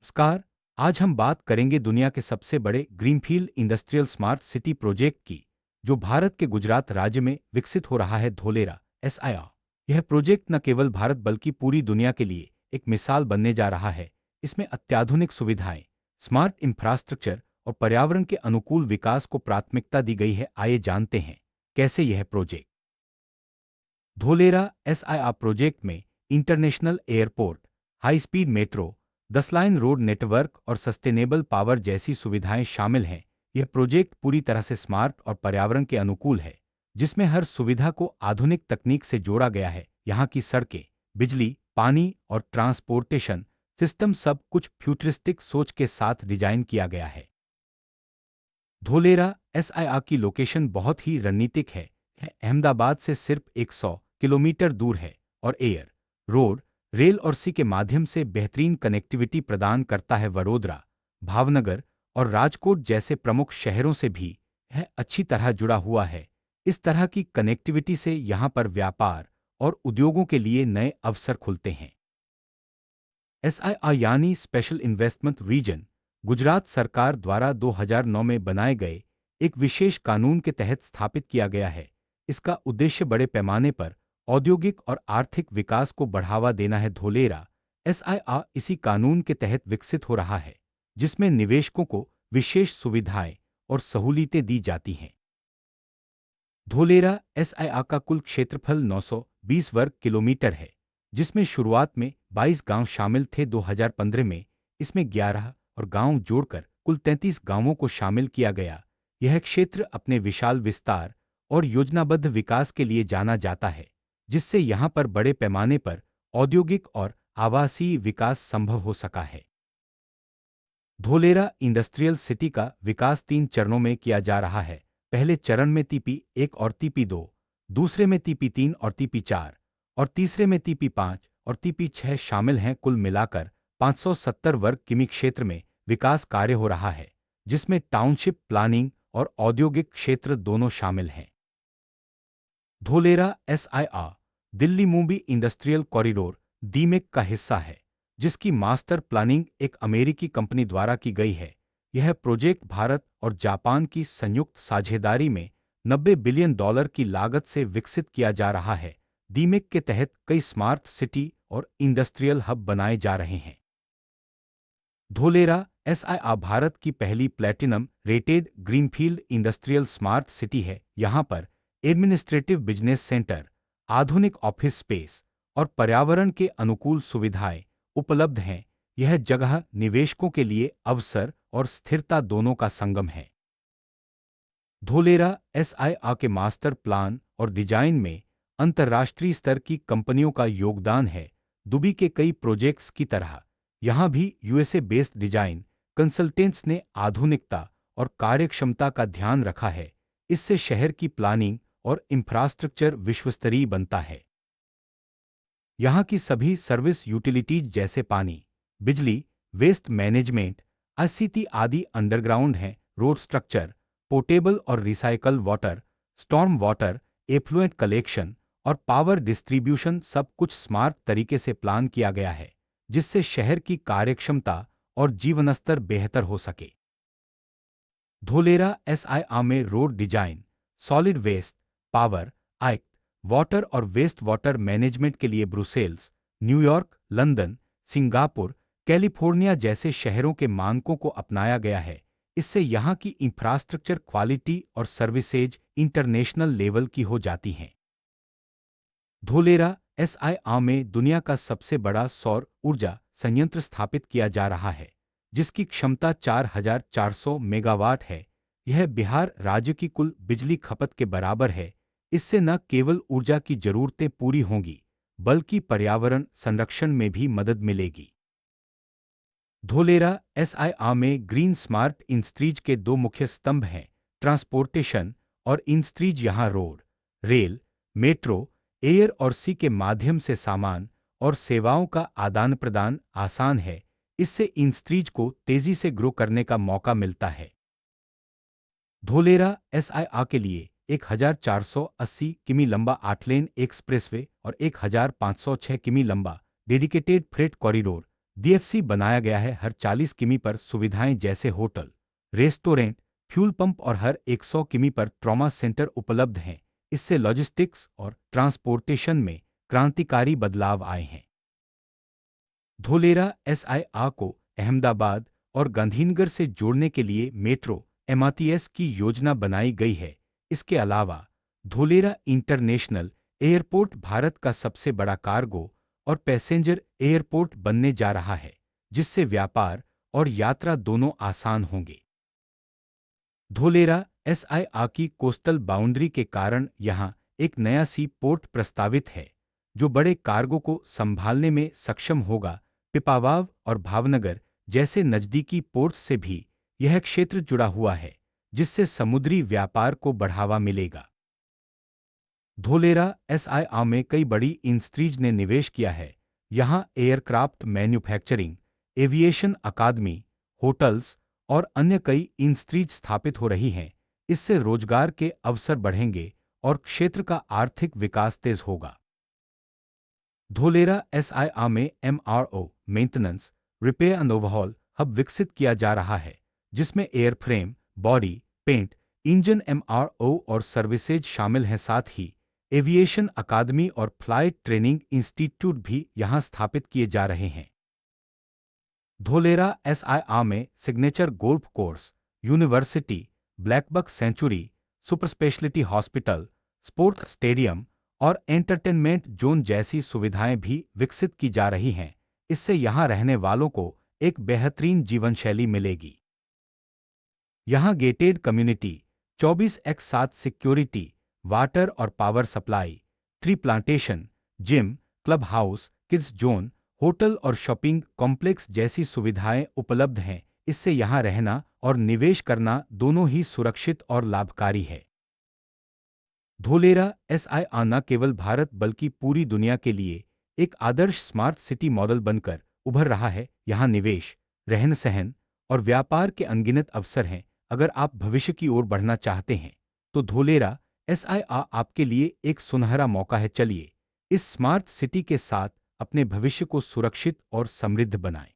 नमस्कार। आज हम बात करेंगे दुनिया के सबसे बड़े greenfield industrial smart city project की, जो भारत के गुजरात राज्य में विकसित हो रहा है, धोलेरा एसआईआर। यह प्रोजेक्ट न केवल भारत बल्कि पूरी दुनिया के लिए एक मिसाल बनने जा रहा है। इसमें अत्याधुनिक सुविधाएं, स्मार्ट इंफ्रास्ट्रक्चर और पर्यावरण के अनुकूल विकास को प्राथमिकता दी गई है। आइए जानते हैं कैसे यह प्रोजेक्ट। धोलेरा एसआईआर प्रोजेक्ट में international airport, high speed metro, 10 line road network और सस्टेनेबल पावर जैसी सुविधाएं शामिल हैं। यह प्रोजेक्ट पूरी तरह से स्मार्ट और पर्यावरण के अनुकूल है, जिसमें हर सुविधा को आधुनिक तकनीक से जोड़ा गया है। यहाँ की सड़कें, बिजली, पानी और ट्रांसपोर्टेशन सिस्टम सब कुछ फ्यूचरिस्टिक सोच के साथ डिजाइन किया गया है। धोलेरा एसआईआर की लोकेशन बहुत ही रणनीतिक है। यह अहमदाबाद से सिर्फ 100 किलोमीटर दूर है और एयर, रोड, रेल और सी के माध्यम से बेहतरीन कनेक्टिविटी प्रदान करता है। वडोदरा, भावनगर और राजकोट जैसे प्रमुख शहरों से भी यह अच्छी तरह जुड़ा हुआ है। इस तरह की कनेक्टिविटी से यहाँ पर व्यापार और उद्योगों के लिए नए अवसर खुलते हैं। एसआईआर यानी स्पेशल इन्वेस्टमेंट रीजन, गुजरात सरकार द्वारा 2009 में बनाए गए एक विशेष कानून के तहत स्थापित किया गया है। इसका उद्देश्य बड़े पैमाने पर औद्योगिक और आर्थिक विकास को बढ़ावा देना है। धोलेरा एसआईआर इसी कानून के तहत विकसित हो रहा है, जिसमें निवेशकों को विशेष सुविधाएं और सहूलियतें दी जाती हैं। धोलेरा एसआईआर का कुल क्षेत्रफल 920 वर्ग किलोमीटर है, जिसमें शुरुआत में 22 गांव शामिल थे। 2015 में इसमें 11 और गांव जोड़कर कुल 33 गांवों को शामिल किया गया। यह क्षेत्र अपने विशाल विस्तार और योजनाबद्ध विकास के लिए जाना जाता है, जिससे यहां पर बड़े पैमाने पर औद्योगिक और आवासीय विकास संभव हो सका है। धोलेरा इंडस्ट्रियल सिटी का विकास 3 चरणों में किया जा रहा है। पहले चरण में टीपी 1 और टीपी 2, दूसरे में टीपी 3 और टीपी 4 और तीसरे में टीपी 5 और टीपी 6 शामिल हैं। कुल मिलाकर 570 वर्ग किमी क्षेत्र में विकास कार्य हो रहा है, जिसमें टाउनशिप प्लानिंग और औद्योगिक क्षेत्र दोनों शामिल हैं। Dholera SIR Delhi Mumbai industrial corridor डीमेक का हिस्सा है, जिसकी मास्टर प्लानिंग एक अमेरिकी कंपनी द्वारा की गई है। यह प्रोजेक्ट भारत और जापान की संयुक्त साझेदारी में $90 बिलियन की लागत से विकसित किया जा रहा है। डीमेक के तहत कई स्मार्ट सिटी और इंडस्ट्रियल हब बनाए जा रहे हैं। धोलेरा एसआईआर भारत की पहली platinum rated greenfield industrial smart city है। यहाँ पर एडमिनिस्ट्रेटिव बिजनेस सेंटर, आधुनिक ऑफिस स्पेस और पर्यावरण के अनुकूल सुविधाएं उपलब्ध हैं। यह जगह निवेशकों के लिए अवसर और स्थिरता दोनों का संगम है। धोलेरा एसआईआर के मास्टर प्लान और डिजाइन में अंतर्राष्ट्रीय स्तर की कंपनियों का योगदान है। दुबई के कई प्रोजेक्ट्स की तरह यहां भी यूएसए बेस्ड डिजाइन कंसल्टेंट्स ने आधुनिकता और कार्यक्षमता का ध्यान रखा है। इससे शहर की प्लानिंग और इंफ्रास्ट्रक्चर विश्वस्तरीय बनता है। यहाँ की सभी सर्विस यूटिलिटीज जैसे पानी, बिजली, वेस्ट मैनेजमेंट, आईसीटी आदि अंडरग्राउंड हैं। रोड स्ट्रक्चर, पोर्टेबल और recycle water, storm water, effluent collection और पावर डिस्ट्रीब्यूशन सब कुछ स्मार्ट तरीके से प्लान किया गया है, जिससे शहर की कार्यक्षमता और जीवन स्तर बेहतर हो सके। धोलेरा एसआईआर में road design, solid waste, power, आइक, वाटर और वेस्ट वाटर मैनेजमेंट के लिए Brussels, New York, London, Singapore, California जैसे शहरों के मानकों को अपनाया गया है। इससे यहाँ की इंफ्रास्ट्रक्चर क्वालिटी और सर्विसेज इंटरनेशनल लेवल की हो जाती हैं। धोलेरा एसआईआर में दुनिया का सबसे बड़ा सौर ऊर्जा संयंत्र स्थापित किया जा रहा है, जिसकी क्षमता 4400 मेगावाट है। यह बिहार राज्य की कुल बिजली खपत के बराबर है। इससे न केवल ऊर्जा की जरूरतें पूरी होंगी, बल्कि पर्यावरण संरक्षण में भी मदद मिलेगी। धोलेरा एसआईआर में ग्रीन स्मार्ट इंडस्ट्रीज के 2 मुख्य स्तंभ हैं, ट्रांसपोर्टेशन और इंडस्ट्रीज। यहाँ रोड, रेल, मेट्रो, एयर और सी के माध्यम से सामान और सेवाओं का आदान प्रदान आसान है। इससे इंडस्ट्रीज को तेजी से ग्रो करने का मौका मिलता है। धोलेरा एसआईआर के लिए 1480 किमी लंबा 8 लेन एक्सप्रेसवे और 1506 किमी लंबा डेडिकेटेड फ्रेट कॉरिडोर डीएफसी बनाया गया है। हर 40 किमी पर सुविधाएं जैसे होटल, रेस्टोरेंट, फ्यूल पंप और हर 100 किमी पर ट्रॉमा सेंटर उपलब्ध हैं। इससे लॉजिस्टिक्स और ट्रांसपोर्टेशन में क्रांतिकारी बदलाव आए हैं। धोलेरा एसआईआर को अहमदाबाद और गांधीनगर से जोड़ने के लिए मेट्रो एमआरटीएस की योजना बनाई गई है। इसके अलावा धोलेरा इंटरनेशनल एयरपोर्ट भारत का सबसे बड़ा कार्गो और पैसेंजर एयरपोर्ट बनने जा रहा है, जिससे व्यापार और यात्रा दोनों आसान होंगे। धोलेरा एसआईआर की कोस्टल बाउंड्री के कारण यहां एक नया सी पोर्ट प्रस्तावित है, जो बड़े कार्गो को संभालने में सक्षम होगा। पिपावाव और भावनगर जैसे नजदीकी पोर्ट से भी यह क्षेत्र जुड़ा हुआ है, जिससे समुद्री व्यापार को बढ़ावा मिलेगा। धोलेरा एसआईआर में कई बड़ी इंडस्ट्रीज ने निवेश किया है। यहां एयरक्राफ्ट मैन्युफैक्चरिंग, एविएशन अकादमी, होटल्स और अन्य कई इंडस्ट्रीज स्थापित हो रही हैं। इससे रोजगार के अवसर बढ़ेंगे और क्षेत्र का आर्थिक विकास तेज होगा। धोलेरा एसआईआर में MRO maintenance, repair and overhaul hub विकसित किया जा रहा है, जिसमें airframe, body, paint, engine MRO और सर्विसेज शामिल हैं। साथ ही एविएशन अकादमी और फ्लाइट ट्रेनिंग इंस्टीट्यूट भी यहां स्थापित किए जा रहे हैं। धोलेरा एसआईआर में signature golf course, university, blackbuck sanctuary, super speciality hospital, sports stadium और एंटरटेनमेंट जोन जैसी सुविधाएं भी विकसित की जा रही हैं। इससे यहां रहने वालों को एक बेहतरीन जीवनशैली मिलेगी। यहां gated community, 24x7 security, water और power supply, tree plantation, gym, club house, kids zone, hotel और शॉपिंग कॉम्प्लेक्स जैसी सुविधाएं उपलब्ध हैं। इससे यहां रहना और निवेश करना दोनों ही सुरक्षित और लाभकारी है। धोलेरा एसआईआर न केवल भारत बल्कि पूरी दुनिया के लिए एक आदर्श स्मार्ट सिटी मॉडल बनकर उभर रहा है। यहां निवेश, रहन सहन और व्यापार के अनगिनत अवसर हैं। अगर आप भविष्य की ओर बढ़ना चाहते हैं, तो धोलेरा एसआईआर आपके लिए एक सुनहरा मौका है। चलिए इस स्मार्ट सिटी के साथ अपने भविष्य को सुरक्षित और समृद्ध बनाएं।